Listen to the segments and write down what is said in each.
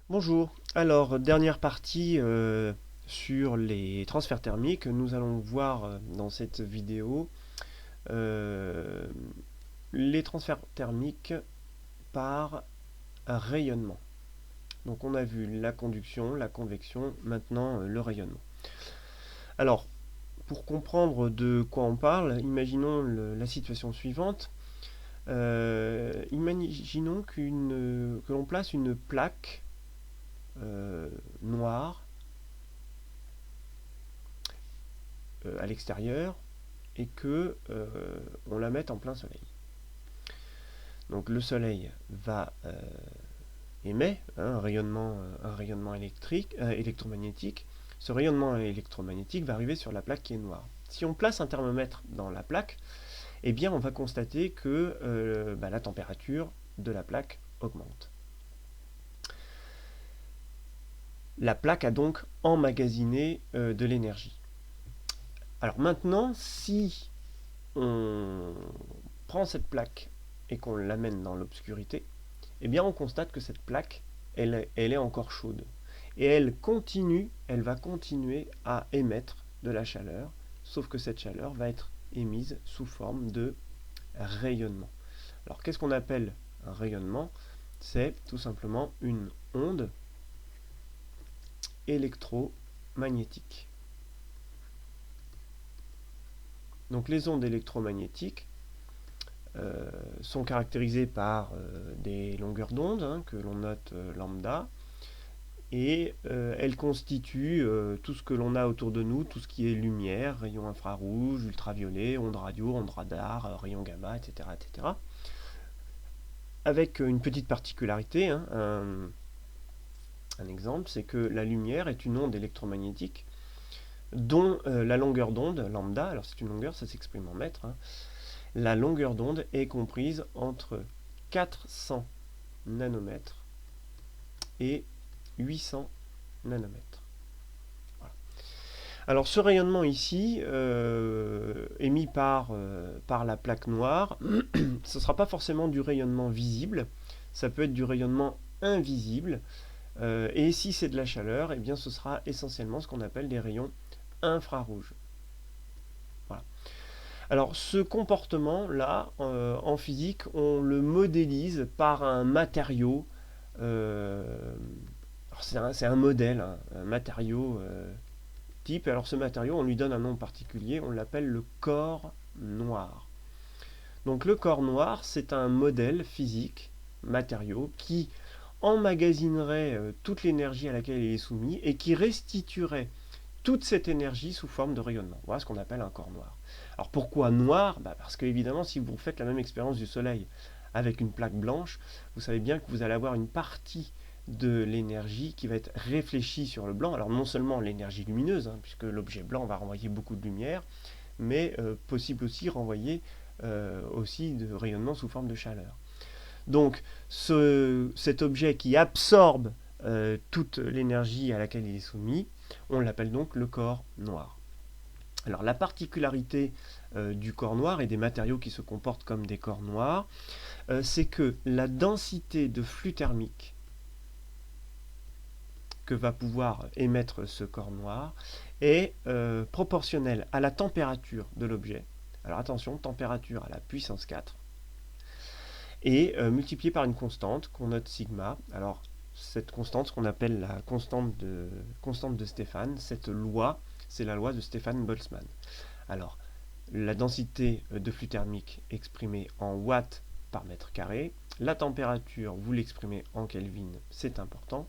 Bonjour. Alors, dernière partie sur les transferts thermiques. Nous allons voir dans cette vidéo euh, les transferts thermiques par rayonnement. Donc, on a vu la conduction, la convection, maintenant le rayonnement. Alors, pour comprendre de quoi on parle, imaginons la situation suivante. Imaginons que l'on place une plaque noire à l'extérieur et que on la mette en plein soleil. Donc le soleil va émet un rayonnement électromagnétique. Ce rayonnement électromagnétique va arriver sur la plaque qui est noire. Si on place un thermomètre dans la plaque, eh bien on va constater que la température de la plaque augmente. La plaque a donc emmagasiné de l'énergie. Alors maintenant, si on prend cette plaque et qu'on l'amène dans l'obscurité, eh bien on constate que cette plaque, elle est encore chaude. Et elle va continuer à émettre de la chaleur, sauf que cette chaleur va être émise sous forme de rayonnement. Alors qu'est-ce qu'on appelle un rayonnement? C'est tout simplement une onde électromagnétique. Donc les ondes électromagnétiques sont caractérisées par des longueurs d'onde que l'on note lambda, et elles constituent tout ce que l'on a autour de nous, tout ce qui est lumière, rayons infrarouges, ultraviolets, ondes radio, ondes radar, rayons gamma, etc., etc. Avec une petite particularité, un exemple, c'est que la lumière est une onde électromagnétique dont la longueur d'onde, lambda, alors c'est une longueur, ça s'exprime en mètres, la longueur d'onde est comprise entre 400 nanomètres et 800 nanomètres. Voilà. Alors ce rayonnement ici, émis par la plaque noire, ce ne sera pas forcément du rayonnement visible, ça peut être du rayonnement invisible, et si c'est de la chaleur, eh bien ce sera essentiellement ce qu'on appelle des rayons infrarouges. Voilà. Alors ce comportement-là, en physique, on le modélise par un matériau. C'est un modèle, un matériau type. Alors ce matériau, on lui donne un nom particulier, on l'appelle le corps noir. Donc le corps noir, c'est un modèle physique, matériau, qui emmagasinerait toute l'énergie à laquelle il est soumis et qui restituerait toute cette énergie sous forme de rayonnement. Voilà ce qu'on appelle un corps noir. Alors pourquoi noir? Parce que évidemment, si vous faites la même expérience du Soleil avec une plaque blanche, vous savez bien que vous allez avoir une partie de l'énergie qui va être réfléchie sur le blanc. Alors non seulement l'énergie lumineuse, puisque l'objet blanc va renvoyer beaucoup de lumière, mais possible aussi renvoyer aussi de rayonnement sous forme de chaleur. Donc cet objet qui absorbe toute l'énergie à laquelle il est soumis, on l'appelle donc le corps noir. Alors la particularité du corps noir et des matériaux qui se comportent comme des corps noirs, c'est que la densité de flux thermique que va pouvoir émettre ce corps noir est proportionnelle à la température de l'objet. Alors attention, température à la puissance 4, et multiplié par une constante qu'on note sigma. Alors cette constante, ce qu'on appelle la constante de Stéphane, cette loi, c'est la loi de Stéphane-Boltzmann. Alors la densité de flux thermique exprimée en watts par mètre carré, la température, vous l'exprimez en Kelvin, c'est important,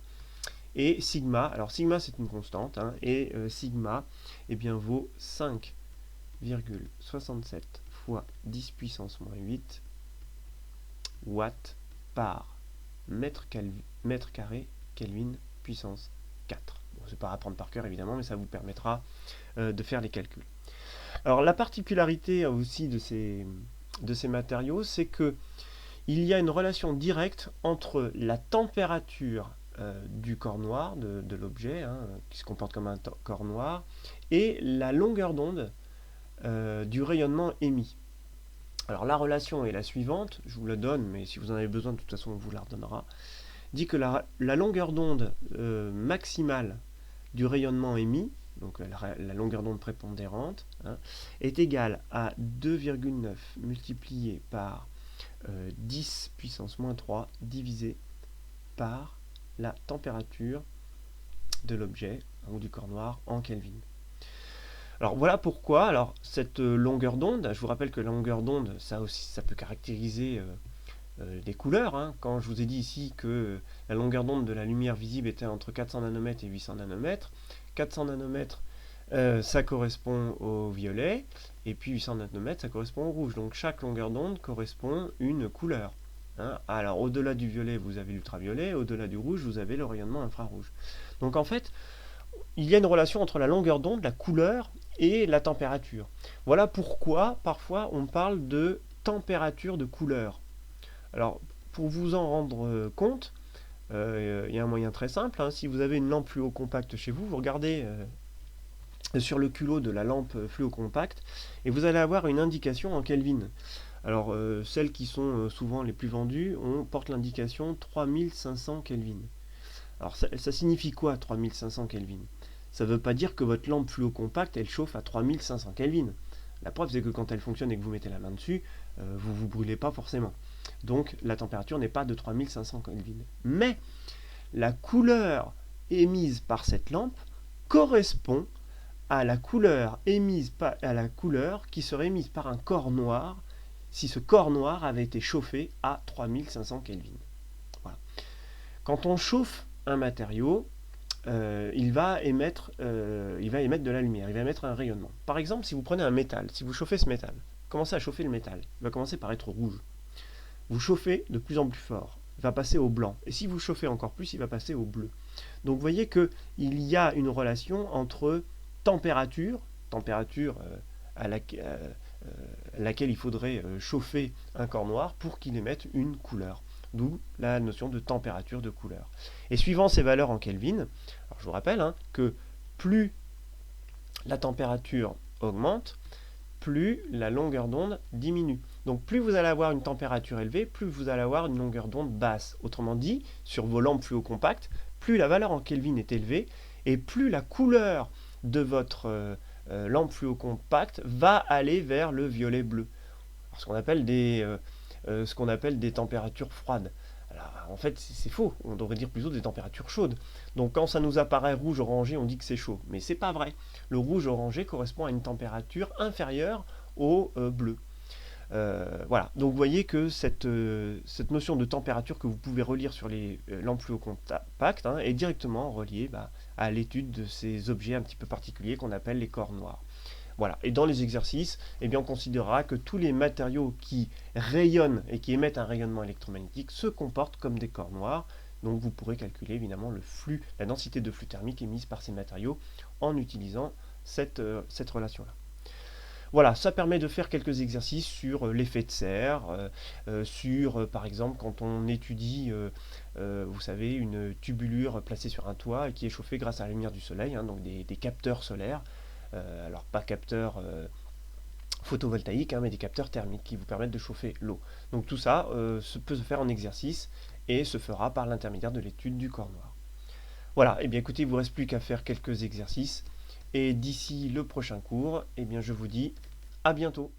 et sigma, alors sigma c'est une constante, et sigma vaut 5,67 fois 10 puissance moins 8 watts par mètre carré Kelvin puissance 4. Bon, c'est pas à apprendre par cœur évidemment, mais ça vous permettra de faire les calculs. Alors la particularité aussi de ces matériaux, c'est que il y a une relation directe entre la température du corps noir, de l'objet, qui se comporte comme un corps noir, et la longueur d'onde du rayonnement émis. Alors la relation est la suivante, je vous la donne, mais si vous en avez besoin, de toute façon on vous la redonnera. dit que la longueur d'onde maximale du rayonnement émis, donc la longueur d'onde prépondérante, hein, est égale à 2,9 multiplié par 10 puissance moins 3 divisé par la température de l'objet ou du corps noir en Kelvin. Alors voilà pourquoi cette longueur d'onde, je vous rappelle que la longueur d'onde, ça peut caractériser des couleurs. Hein. Quand je vous ai dit ici que la longueur d'onde de la lumière visible était entre 400 nanomètres et 800 nanomètres, 400 nanomètres ça correspond au violet, et puis 800 nanomètres ça correspond au rouge. Donc chaque longueur d'onde correspond une couleur. Hein. Alors au-delà du violet vous avez l'ultraviolet, au-delà du rouge vous avez le rayonnement infrarouge. Donc en fait, il y a une relation entre la longueur d'onde, la couleur et la température. Voilà pourquoi parfois on parle de température de couleur. Alors pour vous en rendre compte, il y a un moyen très simple. Hein. Si vous avez une lampe fluo compacte chez vous, vous regardez sur le culot de la lampe fluo compacte et vous allez avoir une indication en Kelvin. Alors celles qui sont souvent les plus vendues, on porte l'indication 3500 Kelvin. Alors ça signifie quoi 3500 Kelvin? Ça ne veut pas dire que votre lampe fluo compacte elle chauffe à 3500 Kelvin. La preuve c'est que quand elle fonctionne et que vous mettez la main dessus, vous ne vous brûlez pas forcément. Donc la température n'est pas de 3500 Kelvin. Mais la couleur émise par cette lampe correspond à la couleur qui serait émise par un corps noir si ce corps noir avait été chauffé à 3500 Kelvin. Voilà. Quand on chauffe un matériau, il va émettre de la lumière, il va émettre un rayonnement. Par exemple, si vous prenez un métal, si vous chauffez ce métal, commencez à chauffer le métal, il va commencer par être rouge. Vous chauffez de plus en plus fort, il va passer au blanc. Et si vous chauffez encore plus, il va passer au bleu. Donc vous voyez qu'il y a une relation entre température à laquelle il faudrait chauffer un corps noir pour qu'il émette une couleur. D'où la notion de température de couleur. Et suivant ces valeurs en Kelvin, alors je vous rappelle que plus la température augmente, plus la longueur d'onde diminue. Donc plus vous allez avoir une température élevée, plus vous allez avoir une longueur d'onde basse. Autrement dit, sur vos lampes fluo compactes, plus la valeur en Kelvin est élevée, et plus la couleur de votre lampe fluo compacte va aller vers le violet bleu. Alors, ce qu'on appelle des températures froides. Alors, en fait, c'est faux. On devrait dire plutôt des températures chaudes. Donc, quand ça nous apparaît rouge orangé, on dit que c'est chaud. Mais c'est pas vrai. Le rouge orangé correspond à une température inférieure au bleu. Voilà. Donc, vous voyez que cette notion de température que vous pouvez relire sur les lampes fluo compactes est directement reliée à l'étude de ces objets un petit peu particuliers qu'on appelle les corps noirs. Voilà. Et dans les exercices, on considérera que tous les matériaux qui rayonnent et qui émettent un rayonnement électromagnétique se comportent comme des corps noirs. Donc vous pourrez calculer évidemment la densité de flux thermique émise par ces matériaux en utilisant cette relation-là. Voilà, ça permet de faire quelques exercices sur l'effet de serre, sur par exemple quand on étudie, vous savez, une tubulure placée sur un toit et qui est chauffée grâce à la lumière du soleil, donc des capteurs solaires. Alors pas capteurs photovoltaïques, mais des capteurs thermiques qui vous permettent de chauffer l'eau. Donc tout ça peut se faire en exercice et se fera par l'intermédiaire de l'étude du corps noir. Voilà, et bien écoutez, il ne vous reste plus qu'à faire quelques exercices. Et d'ici le prochain cours, je vous dis à bientôt.